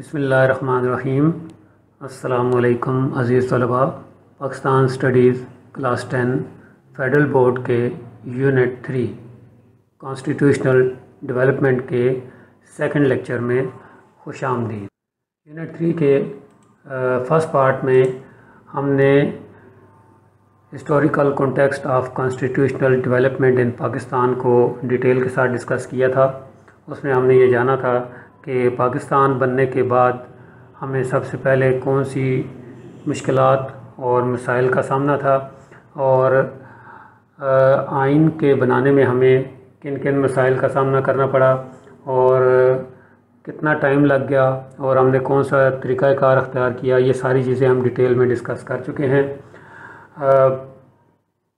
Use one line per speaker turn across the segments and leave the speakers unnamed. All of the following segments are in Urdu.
بسم اللہ الرحمن الرحیم۔ السلام علیکم عزیز طلباء۔ Pakistan studies class 10 federal board کے یونٹ 3 کانسٹیٹیوشنل ڈیولپمنٹ کے سیکنڈ لیکچر میں خوش آمدید۔ یونٹ 3 کے فرسٹ پارٹ میں ہم نے historical context of constitutional development in Pakistan کو ڈیٹیل کے ساتھ ڈسکس کیا تھا۔ اس میں ہم نے یہ جانا تھا کہ پاکستان بننے کے بعد ہمیں سب سے پہلے کون سی مشکلات اور مسائل کا سامنا تھا، اور آئین کے بنانے میں ہمیں کن کن مسائل کا سامنا کرنا پڑا اور کتنا ٹائم لگ گیا، اور ہم نے کون سا طریقہ کار اختیار کیا۔ یہ ساری چیزیں ہم ڈیٹیل میں ڈسکس کر چکے ہیں۔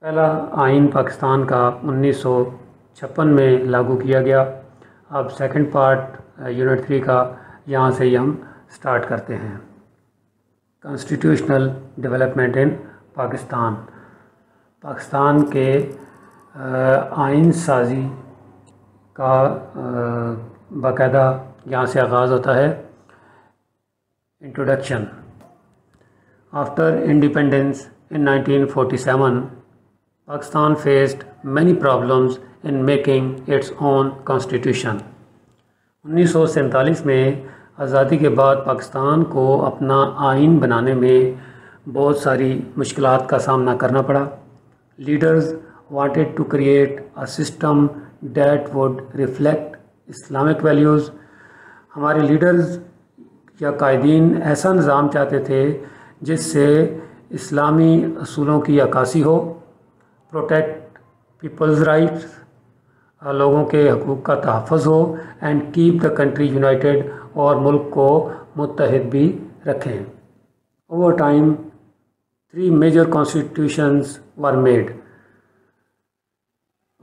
پہلا آئین پاکستان کا 1956 میں لاگو کیا گیا۔ اب سیکنڈ پارٹ یونٹ 3 کا یہاں سے ہی ہم سٹارٹ کرتے ہیں۔ Constitutional development in Pakistan, Pakistan کے آئین سازی کا باقاعدہ یہاں سے آغاز ہوتا ہے۔ Introduction. After independence in 1947, Pakistan faced many problems in making its own constitution. 1947 میں آزادی کے بعد پاکستان کو اپنا آئین بنانے میں بہت ساری مشکلات کا سامنا کرنا پڑا۔ Leaders wanted to create a system that would reflect Islamic values. ہمارے لیڈرز یا قائدین ایسا نظام چاہتے تھے جس سے اسلامی اصولوں کی عکاسی ہو، پروٹیکٹ پیپلز رائٹس، لوگوں کے حقوق کا تحفظ ہو، and keep the country united, اور ملک کو متحد بھی رکھیں۔ Over time 3 major constitutions were made.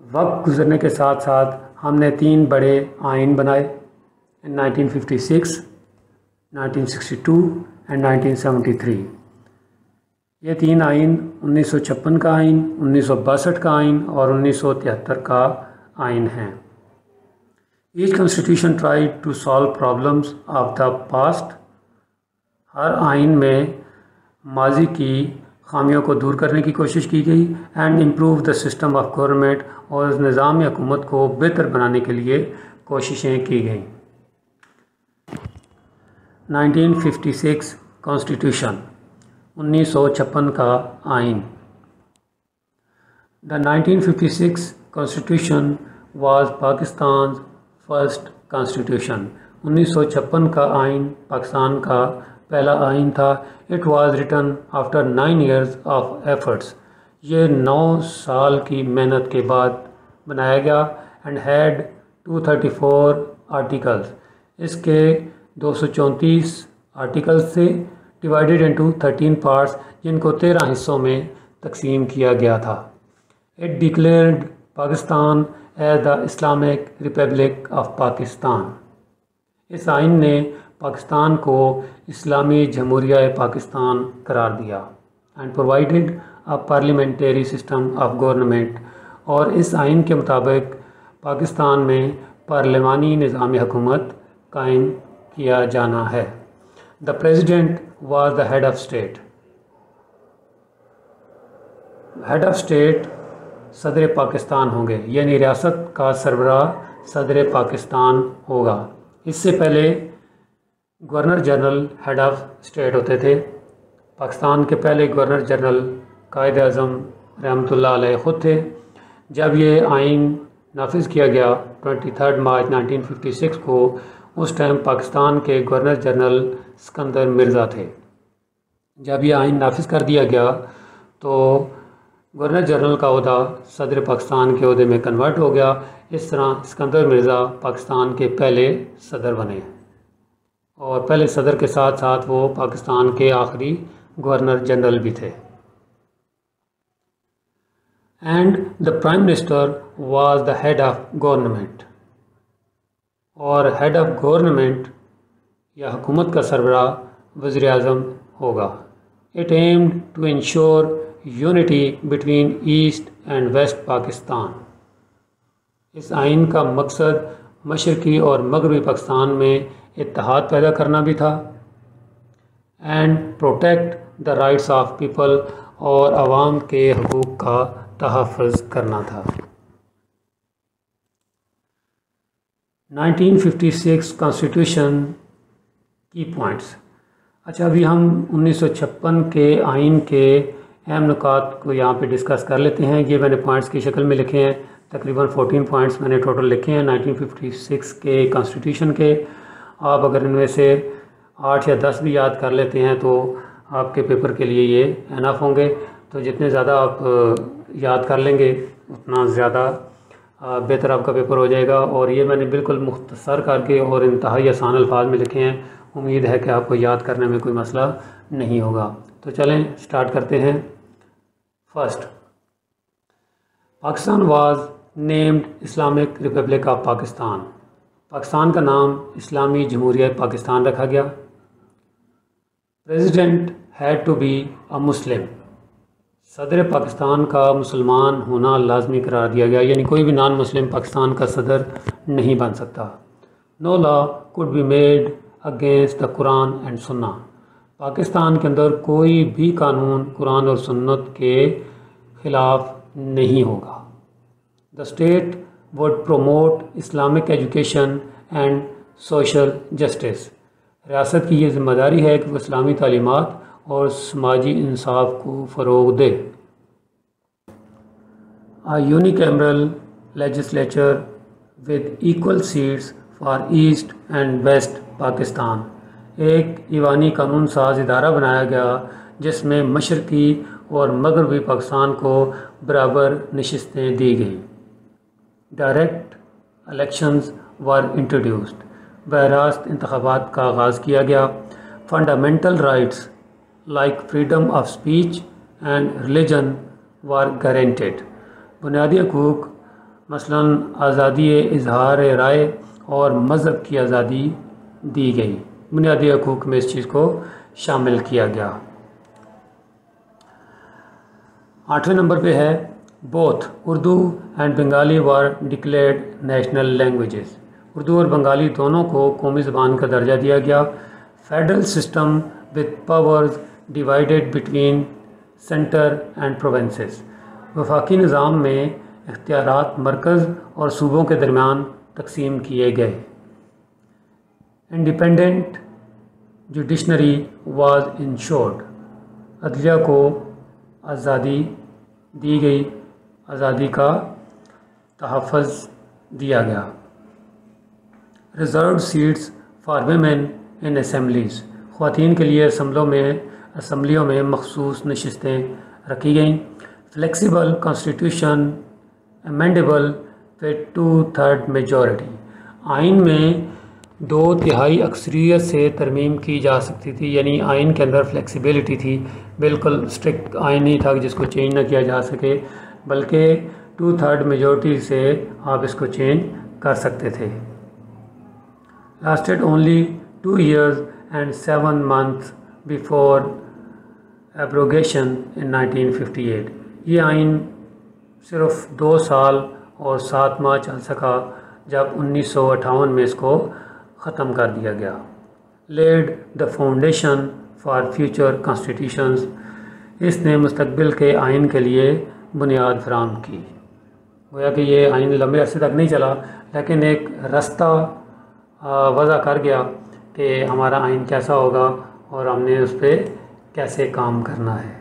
وقت گزرنے کے ساتھ ساتھ ہم نے 3 بڑے آئین بنائے، 1956، 1962 اینڈ 1973۔ یہ 3 آئین 1956 کا آئین، 1962 کا آئین اور 1973 کا آئین ہیں۔ Each constitution tried to solve problems of the past. ہر آئین میں ماضی کی خامیوں کو دور کرنے کی کوشش کی گئی، and improve the system of government, اور اس نظام حکومت کو بہتر بنانے کے لیے کوششیں کی گئیں۔ 1956 کانسٹیٹیوشن، 1956 کا آئین۔ The 1956 Constitution was Pakistan's first constitution. 1956 کا آئین پاکستان کا پہلا آئین تھا۔ It was written after 9 years of efforts. یہ 9 سال کی محنت کے بعد بنایا گیا، and had 234 articles. اس کے 234 آرٹیکلز تھے، divided into 13 parts، جن کو 13 حصوں میں تقسیم کیا گیا تھا۔ It declared Pakistan as the Islamic Republic of Pakistan. اس آئین نے پاکستان کو اسلامی جمہوریہ پاکستان قرار دیا، and provided a parliamentary system of government، اور اس آئین کے مطابق پاکستان میں پارلیمانی نظام حکومت قائم کیا جانا ہے۔ The President was the head of state. Head of state صدر پاکستان ہوں گے، یعنی ریاست کا سربراہ صدر پاکستان ہوگا۔ اس سے پہلے governor general head of state ہوتے تھے۔ پاکستان کے پہلے گورنر جنرل قائد اعظم رحمۃ اللہ علیہ خود تھے۔ جب یہ آئین نافذ کیا گیا 23 مارچ 1956 کو، اس ٹائم پاکستان کے گورنر جنرل سکندر مرزا تھے۔ جب یہ آئین نافذ کر دیا گیا تو گورنر جنرل کا عہدہ صدر پاکستان کے عہدے میں کنورٹ ہو گیا۔ اس طرح سکندر مرزا پاکستان کے پہلے صدر بنے، اور پہلے صدر کے ساتھ ساتھ وہ پاکستان کے آخری گورنر جنرل بھی تھے۔ And the prime minister was the head of government, اور ہیڈ آف گورنمنٹ یا حکومت کا سربراہ وزیر اعظم ہوگا۔ It aimed to ensure unity between east and west Pakistan. اس آئین کا مقصد مشرقی اور مغربی پاکستان میں اتحاد پیدا کرنا بھی تھا، and protect the rights of people, اور عوام کے حقوق کا تحفظ کرنا تھا۔ 1956 کانسٹیٹیوشن کی پوائنٹس۔ اچھا، ابھی ہم 1956 کے آئین کے اہم نکات کو یہاں پہ ڈسکس کر لیتے ہیں۔ یہ میں نے پوائنٹس کی شکل میں لکھے ہیں، تقریباً 14 پوائنٹس میں نے ٹوٹل لکھے ہیں 1956 کے کانسٹیٹیوشن کے۔ آپ اگر ان میں سے 8 یا 10 بھی یاد کر لیتے ہیں تو آپ کے پیپر کے لیے یہ انف ہوں گے۔ تو جتنے زیادہ آپ یاد کر لیں گے اتنا زیادہ بہتر آپ کا پیپر ہو جائے گا۔ اور یہ میں نے بالکل مختصر کر کے اور انتہائی آسان الفاظ میں لکھے ہیں، امید ہے کہ آپ کو یاد کرنے میں کوئی مسئلہ نہیں ہوگا۔ تو چلیں سٹارٹ کرتے ہیں۔ First, Pakistan was named Islamic republic of Pakistan. Pakistan کا نام اسلامی جمہوریہ پاکستان رکھا گیا۔ President head to be a مسلم۔ صدر پاکستان کا مسلمان ہونا لازمی قرار دیا گیا، یعنی کوئی بھی نان مسلم پاکستان کا صدر نہیں بن سکتا۔ No law could be made against the Quran and Sunnah. Pakistan کے اندر کوئی بھی قانون قرآن اور سنت کے خلاف نہیں ہوگا۔ The state would promote Islamic education and social justice. ریاست کی یہ ذمہ داری ہے کہ وہ اسلامی تعلیمات اور سماجی انصاف کو فروغ دے۔ Unicameral legislature with equal seats for east and west Pakistan. ایک ایوانی قانون ساز ادارہ بنایا گیا جس میں مشرقی اور مغربی پاکستان کو برابر نشستیں دی گئیں۔ ڈائریکٹ الیکشنز ور انٹروڈیوسڈ۔ براہ راست انتخابات کا آغاز کیا گیا۔ Fundamental rights like freedom of speech and religion were guaranteed. بنیادی حقوق مثلاً آزادی اظہار رائے اور مذہب کی آزادی دی گئی۔ بنیادی حقوق میں اس چیز کو شامل کیا گیا۔ 8ویں نمبر پہ ہے both Urdu and Bengali were declared national languages. Urdu اور بنگالی دونوں کو قومی زبان کا درجہ دیا گیا۔ Federal system with powers divided between center and provinces۔ وفاقی نظام میں اختیارات مرکز اور صوبوں کے درمیان تقسیم کیے گئے۔ Independent judiciary was ensured. عدلیہ کو آزادی دی گئی، آزادی کا تحفظ دیا گیا۔ Reserved seats for women in assemblies. خواتین کے لیے اسمبلیوں میں مخصوص نشستیں رکھی گئیں۔ Flexible constitution amendable with 2/3 majority. آئین میں 2/3 اکثریت سے ترمیم کی جا سکتی تھی، یعنی آئین کے اندر فلیکسیبلٹی تھی، بالکل اسٹرکٹ آئین نہیں تھا جس کو چینج نہ کیا جا سکے، بلکہ 2/3 میجورٹی سے آپ اس کو چینج کر سکتے تھے۔ Lasted only 2 years and 7 months before abrogation in 1958۔ یہ آئین صرف 2 سال اور 7 ماہ چل سکا جب 1958 میں اس کو ختم کر دیا گیا۔ Laid the foundation for future constitutions. اس نے مستقبل کے آئین کے لیے بنیاد فراہم کی۔ گویا کہ یہ آئین لمبے عرصے تک نہیں چلا، لیکن ایک رستہ وضع کر گیا کہ ہمارا آئین کیسا ہوگا اور ہم نے اس پہ کیسے کام کرنا ہے۔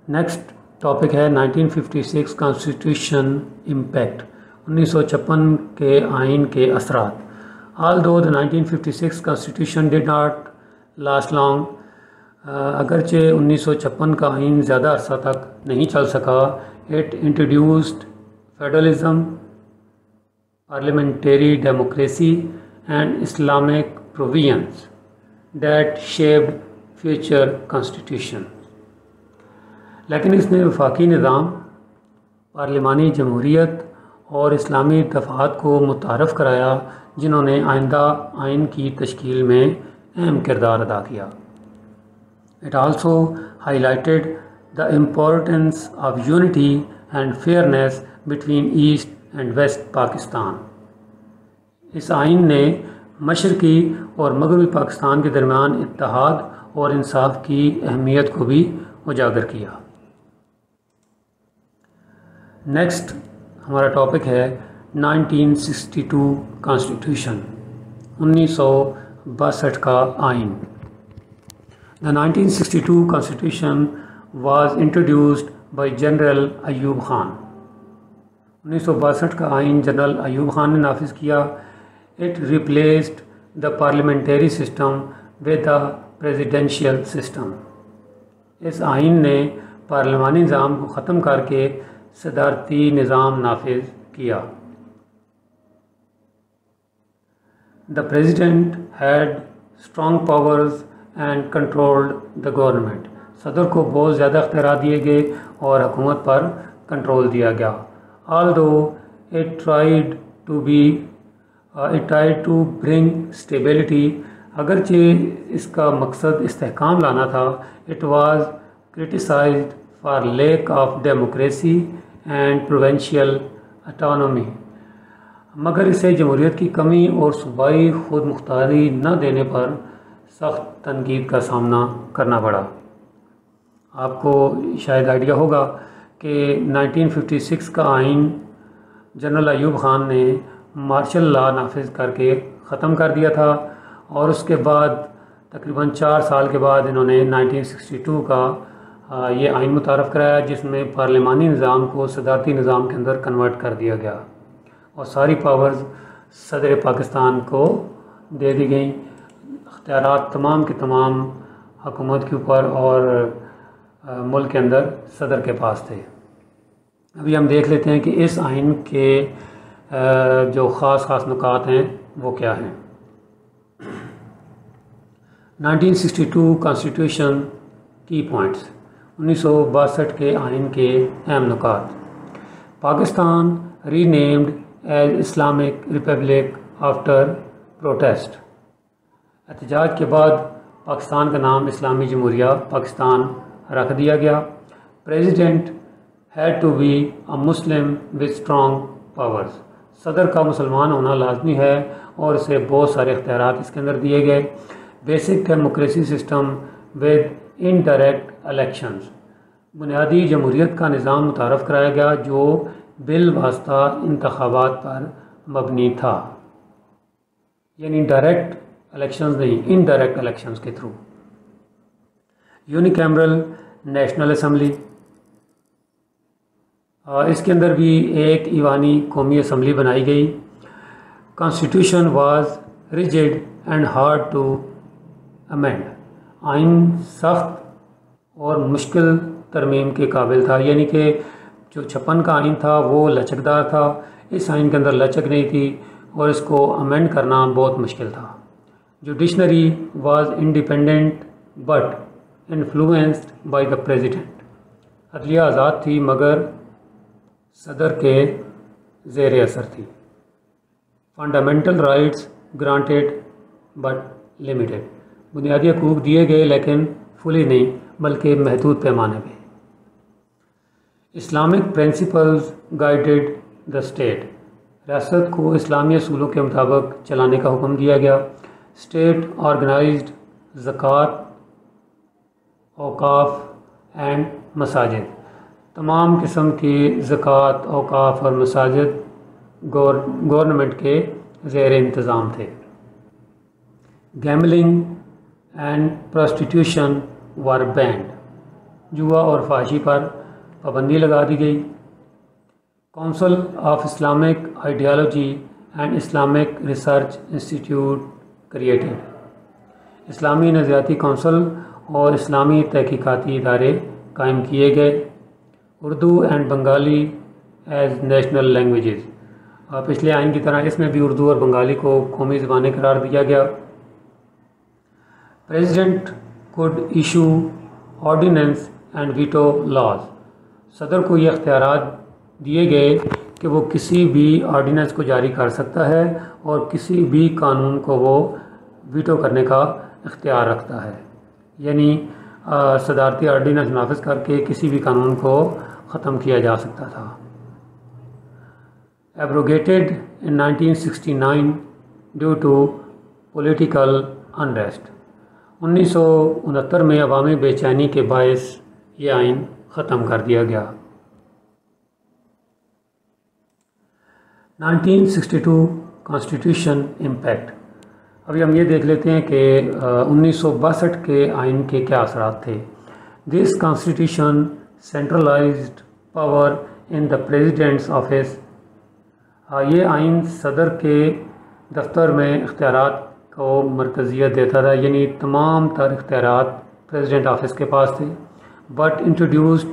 نیکسٹ ٹاپک ہے 1956 کانسٹیٹیوشن امپیکٹ۔ 1956 کے آئین کے اثرات۔ although the 1956 constitution did not last long، اگرچہ 1956 کا آئین زیادہ عرصہ تک نہیں چل سکا، it introduced federalism، parliamentary democracy and Islamic provisions that shaped future constitution۔ لیکن اس نے وفاقی نظام، پارلیمانی جمہوریت اور اسلامی دفعات کو متعارف کرایا جنہوں نے آئندہ آئین کی تشکیل میں اہم کردار ادا کیا۔ It also highlighted the importance of unity and fairness between East and West Pakistan۔ اس آئین نے مشرقی اور مغربی پاکستان کے درمیان اتحاد اور انصاف کی اہمیت کو بھی اجاگر کیا۔ نیکسٹ ہمارا ٹاپک ہے 1962 کانسٹیٹیوشن، 1962 کا آئین۔ The 1962 Constitution was introduced by General Ayub Khan. 1962 کا آئین جنرل ایوب خان نے نافذ کیا۔ It replaced the parliamentary system with the presidential system۔ اس آئین نے پارلیمانی نظام کو ختم کر کے صدارتی نظام نافذ کیا۔ The president had strong powers and controlled the government۔ صدر کو بہت زیادہ اختیارات دیے گئے اور حکومت پر کنٹرول دیا گیا۔ Although it tried to bring stability، اگرچہ اس کا مقصد استحکام لانا تھا، it was criticized for lack of democracy and provincial autonomy، مگر اسے جمہوریت کی کمی اور صوبائی خود مختاری نہ دینے پر سخت تنقید کا سامنا کرنا پڑا۔ آپ کو شاید آئیڈیا ہوگا کہ 1956 کا آئین جنرل ایوب خان نے مارشل لا نافذ کر کے ختم کر دیا تھا، اور اس کے بعد تقریباً 4 سال کے بعد انہوں نے 1962 کا یہ آئین متعارف کرایا، جس میں پارلیمانی نظام کو صدارتی نظام کے اندر کنورٹ کر دیا گیا اور ساری پاورز صدر پاکستان کو دے دی گئیں۔ اختیارات تمام کے تمام حکومت کے اوپر اور ملک کے اندر صدر کے پاس تھے۔ ابھی ہم دیکھ لیتے ہیں کہ اس آئین کے جو خاص نکات ہیں وہ کیا ہیں۔ 1962 کانسٹیٹیوشن کی پوائنٹس، 1962 کے آئین کے اہم نکات۔ Pakistan renamed as Islamic republic after protest. احتجاج کے بعد پاکستان کا نام اسلامی جمہوریہ پاکستان رکھ دیا گیا۔ President head to be a Muslim with strong powers. صدر کا مسلمان ہونا لازمی ہے اور اسے بہت سارے اختیارات اس کے اندر دیے گئے۔ Basic democracy system with indirect elections. بنیادی جمہوریت کا نظام متعارف کرایا گیا جو بالواسطہ انتخابات پر مبنی تھا، یعنی ڈائریکٹ الیکشنز نہیں، انڈائریکٹ الیکشنز کے تھرو۔ یونیکیمرل نیشنل اسمبلی، اس کے اندر بھی ایک ایوانی قومی اسمبلی بنائی گئی۔ Constitution was rigid and hard to amend. آئین سخت اور مشکل ترمیم کے قابل تھا، یعنی کہ جو 56 کا آئین تھا وہ لچکدار تھا، اس آئین کے اندر لچک نہیں تھی اور اس کو امینڈ کرنا بہت مشکل تھا۔ Judiciary was independent but influenced by the president. عدلیہ آزاد تھی مگر صدر کے زیر اثر تھی۔ Fundamental rights granted but limited. بنیادی حقوق دیے گئے لیکن فلی نہیں بلکہ محدود پیمانے پہ۔ Islamic principles guided the state. ریاست کو اسلامی اصولوں کے مطابق چلانے کا حکم دیا گیا۔ اسٹیٹ آرگنائزڈ زکوٰۃ، اوقاف اینڈ مساجد۔ تمام قسم کی زکوٰۃ، اوقاف اور مساجد گورنمنٹ کے زیر انتظام تھے۔ Gambling and prostitution were banned. جوا اور فحاشی پر پابندی لگا دی گئی۔ Council of Islamic ideology and Islamic research institute created. اسلامی نظریاتی کونسل اور اسلامی تحقیقاتی ادارے قائم کیے گئے۔ Urdu and Bengali as national languages. پچھلے آئین کی طرح اس میں بھی اردو اور بنگالی کو قومی زبانیں قرار دیا گیا۔ President could issue ordinances and veto laws. صدر کو یہ اختیارات دیے گئے کہ وہ کسی بھی آرڈیننس کو جاری کر سکتا ہے اور کسی بھی قانون کو وہ ویٹو کرنے کا اختیار رکھتا ہے، یعنی صدارتی آرڈیننس نافذ کر کے کسی بھی قانون کو ختم کیا جا سکتا تھا۔ Abrogated in 1969 due to political unrest. 1969 میں عوامی بے چینی کے باعث یہ آئین ختم کر دیا گیا۔ 1962 کانسٹیٹیوشن امپیکٹ۔ ابھی ہم یہ دیکھ لیتے ہیں کہ 1962 کے آئین کے کیا اثرات تھے۔ This constitution centralized power in the president's office. یہ آئین صدر کے دفتر میں اختیارات کو مرکزیت دیتا تھا، یعنی تمام تر اختیارات پریزیڈنٹ آفس کے پاس تھے۔ But introduced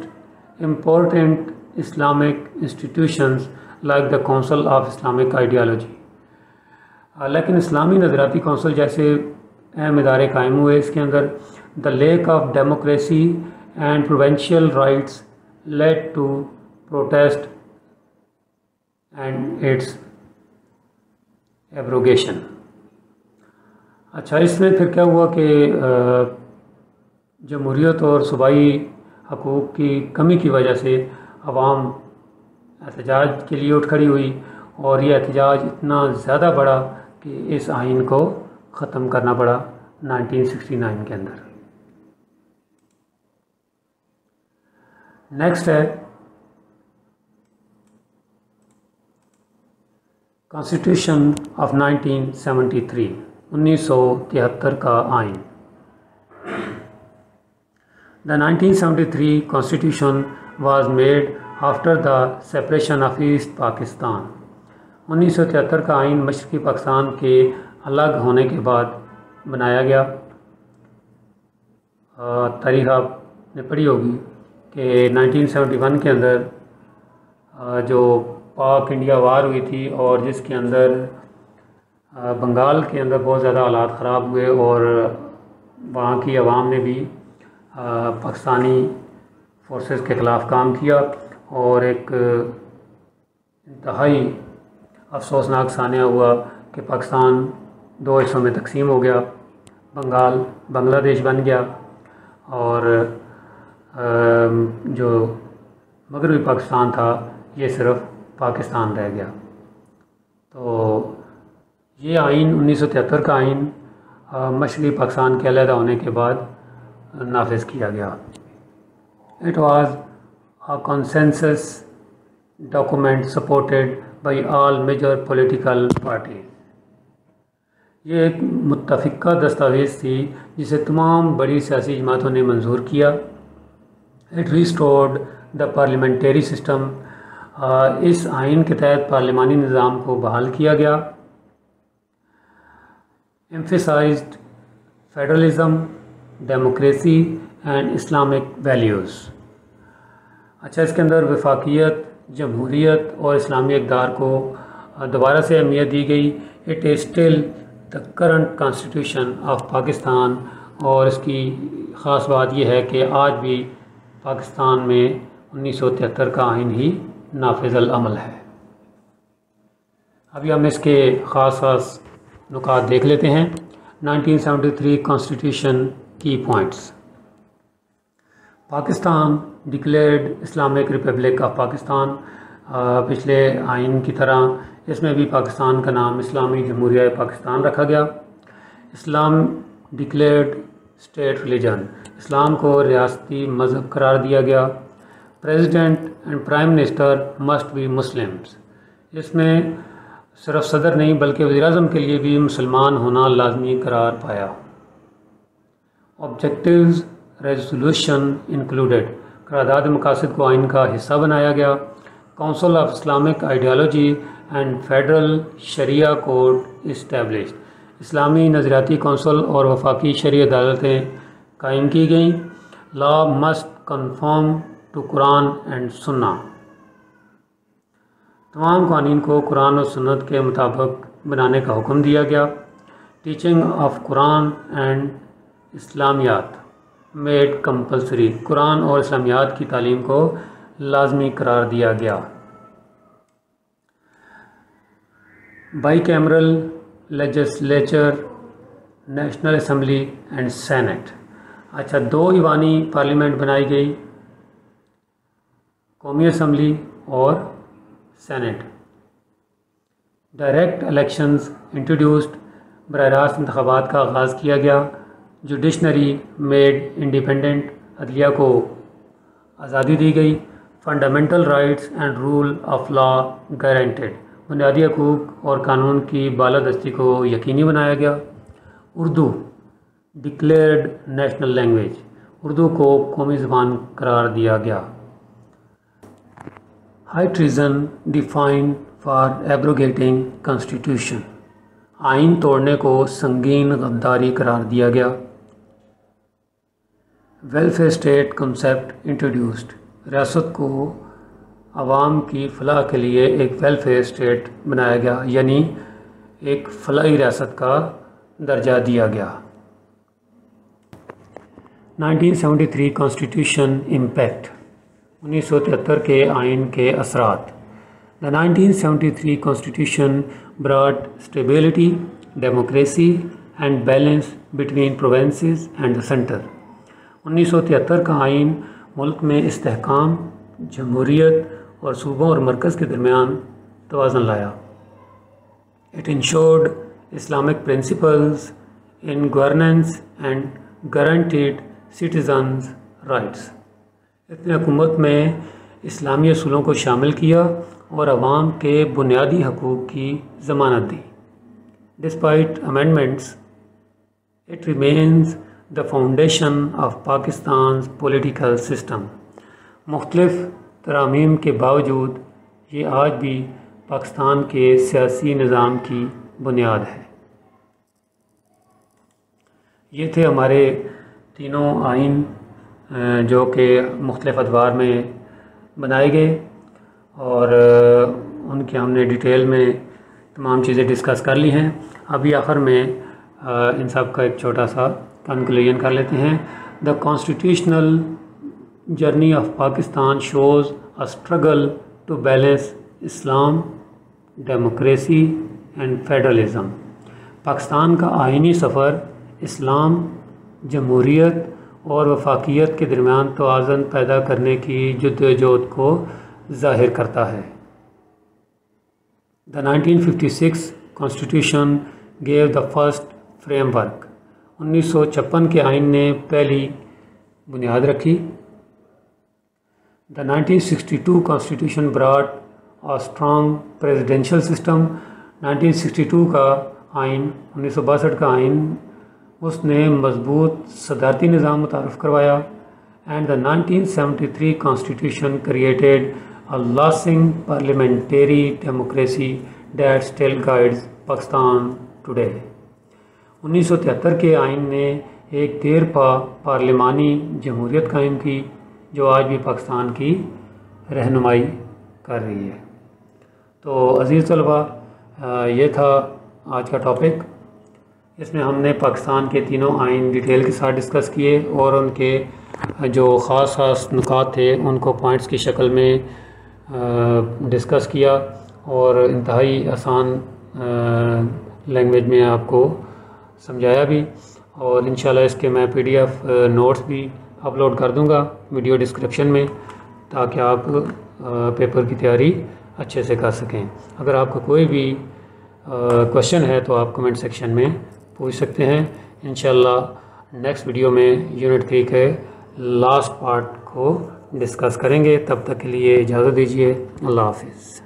important Islamic institutions like the council of Islamic ideology. لیکن اسلامی نظریاتی کونسل جیسے اہم ادارے قائم ہوئے اس کے اندر۔ The lack of democracy and provincial rights led to protest and its abrogation. اچھا، اس میں پھر کیا ہوا کہ جمہوریت اور صوبائی حقوق کی کمی کی وجہ سے عوام احتجاج کے لیے اٹھ کھڑی ہوئی، اور یہ احتجاج اتنا زیادہ بڑھا کہ اس آئین کو ختم کرنا پڑا 1969 کے اندر۔ نیکسٹ ہے کانسٹیٹیوشن آف 1973، 1973 کا آئین۔ The 1973 Constitution was made after the separation of East Pakistan۔ 1973 کا آئین مشرقی پاکستان کے الگ ہونے کے بعد بنایا گیا۔ تاریخ آپ نے پڑھی ہوگی کہ 1971 کے اندر جو پاک انڈیا وار ہوئی تھی، اور جس کے اندر بنگال کے اندر بہت زیادہ حالات خراب ہوئے، اور وہاں کی عوام نے بھی پاکستانی فورسز کے خلاف کام کیا، اور ایک انتہائی افسوسناک سانحہ ہوا کہ پاکستان 2 حصوں میں تقسیم ہو گیا۔ بنگال بنگلہ دیش بن گیا، اور جو مغربی پاکستان تھا یہ صرف پاکستان رہ گیا۔ تو یہ آئین 1973 کا آئین مشرقی پاکستان کے علیحدہ ہونے کے بعد نافذ کیا گیا۔ It was a consensus document supported by all major political parties. یہ ایک متفقہ دستاویز تھی جسے تمام بڑی سیاسی جماعتوں نے منظور کیا۔ It restored the parliamentary system. اس آئین کے تحت پارلیمانی نظام کو بحال کیا گیا۔ emphasized federalism, democracy and Islamic values۔ اچھا، اس کے اندر وفاقیت، جمہوریت اور اسلامی اقدار کو دوبارہ سے اہمیت دی گئی۔ It is still the current constitution of Pakistan, اور اس کی خاص بات یہ ہے کہ آج بھی پاکستان میں 1973 کا آئین ہی نافذ العمل ہے۔ ابھی ہم اس کے خاص نکات دیکھ لیتے ہیں۔ 1973 کانسٹیٹیوشن کی points. Pakistan declared Islamic republic of Pakistan. پچھلے آئین کی طرح اس میں بھی پاکستان کا نام اسلامی جمہوریہ پاکستان رکھا گیا۔ Islam declared state religion. اسلام کو ریاستی مذہب قرار دیا گیا۔ President and prime minister must be Muslims. اس میں صرف صدر نہیں بلکہ وزیر اعظم کے لیے بھی مسلمان ہونا لازمی قرار پایا۔ Objectives resolution included. قرارداد مقاصد کو آئین کا حصہ بنایا گیا۔ Council of Islamic ideology and federal Shariah court established. اسلامی نظریاتی کونسل اور وفاقی شرعی عدالتیں قائم کی گئیں۔ Law must conform to Quran and Sunnah. تمام قوانین کو قرآن و سنت کے مطابق بنانے کا حکم دیا گیا۔ Teaching of Quran and Islamiyat made compulsory. قرآن اور اسلامیات کی تعلیم کو لازمی قرار دیا گیا۔ Bicameral legislature, national assembly and senate. اچھا، 2 ایوانی پارلیمنٹ بنائی گئی، قومی اسمبلی اور سینٹ۔ ڈائریکٹ الیکشنز انٹروڈیوسڈ، براہ راست انتخابات کا آغاز کیا گیا. جوڈیشنری میڈ انڈیپینڈنٹ، عدلیہ کو آزادی دی گئی. Fundamental rights and rule of law guaranteed, بنیادی حقوق اور قانون کی بالادستی کو یقینی بنایا گیا. Urdu declared national language, Urdu کو قومی زبان قرار دیا گیا. High treason define for abrogating constitution, آئین توڑنے کو سنگین غداری قرار دیا گیا. ویلفیئر اسٹیٹ کنسیپٹ انٹروڈیوسڈ، ریاست کو عوام کی فلاح کے لیے ایک ویلفیئر اسٹیٹ بنایا گیا، یعنی ایک فلاحی ریاست کا درجہ دیا گیا. 1973 کانسٹیٹیوشن امپیکٹ، 1973 کے آئین کے اثرات. The 1973 Constitution brought stability, democracy and balance between provinces and the center. 1973 کا آئین ملک میں استحکام، جمہوریت اور صوبوں اور مرکز کے درمیان توازن لایا. It ensured Islamic principles in governance and guaranteed citizens' rights. اس نے حکومت میں اسلامی اصولوں کو شامل کیا اور عوام کے بنیادی حقوق کی ضمانت دی. Despite amendments, it remains the foundation of Pakistan's political system. مختلف ترامیم کے باوجود یہ آج بھی پاکستان کے سیاسی نظام کی بنیاد ہے. یہ تھے ہمارے تینوں آئین جو کہ مختلف ادوار میں بنائے گئے، اور ان کی ہم نے ڈیٹیل میں تمام چیزیں ڈسکس کر لی ہیں. ابھی آخر میں ان سب کا ایک چھوٹا سا کنکلوژن کر لیتے ہیں. The constitutional journey of Pakistan shows a struggle to balance Islam, democracy and federalism. Pakistan کا آئینی سفر اسلام، جمہوریت اور وفاقیت کے درمیان توازن پیدا کرنے کی جدوجہد کو ظاہر کرتا ہے. The 1956 Constitution gave the first framework. 1956 کے آئین نے پہلی بنیاد رکھی. The 1962 Constitution brought a strong presidential system. 1962 کا آئین، 1962 کا آئین، اس نے مضبوط صدارتی نظام متعارف کروایا. And the 1973 Constitution created a lasting parliamentary democracy that still guides Pakistan today. 1973 کے آئین نے ایک دیرپا پارلیمانی جمہوریت قائم کی جو آج بھی پاکستان کی رہنمائی کر رہی ہے. تو عزیز طلباء، یہ تھا آج کا ٹاپک. اس میں ہم نے پاکستان کے تینوں آئین ڈیٹیل کے ساتھ ڈسکس کیے اور ان کے جو خاص نکات تھے ان کو پوائنٹس کی شکل میں ڈسکس کیا، اور انتہائی آسان لینگویج میں آپ کو سمجھایا بھی. اور انشاءاللہ اس کے میں PDF نوٹس بھی اپلوڈ کر دوں گا ویڈیو ڈسکرپشن میں، تاکہ آپ پیپر کی تیاری اچھے سے کر سکیں. اگر آپ کا کوئی بھی کوشچن ہے تو آپ کمنٹ سیکشن میں پوچھ سکتے ہیں. انشاءاللہ نیکسٹ ویڈیو میں یونٹ 3 کے لاسٹ پارٹ کو ڈسکس کریں گے. تب تک کے لیے اجازت دیجیے. اللہ حافظ.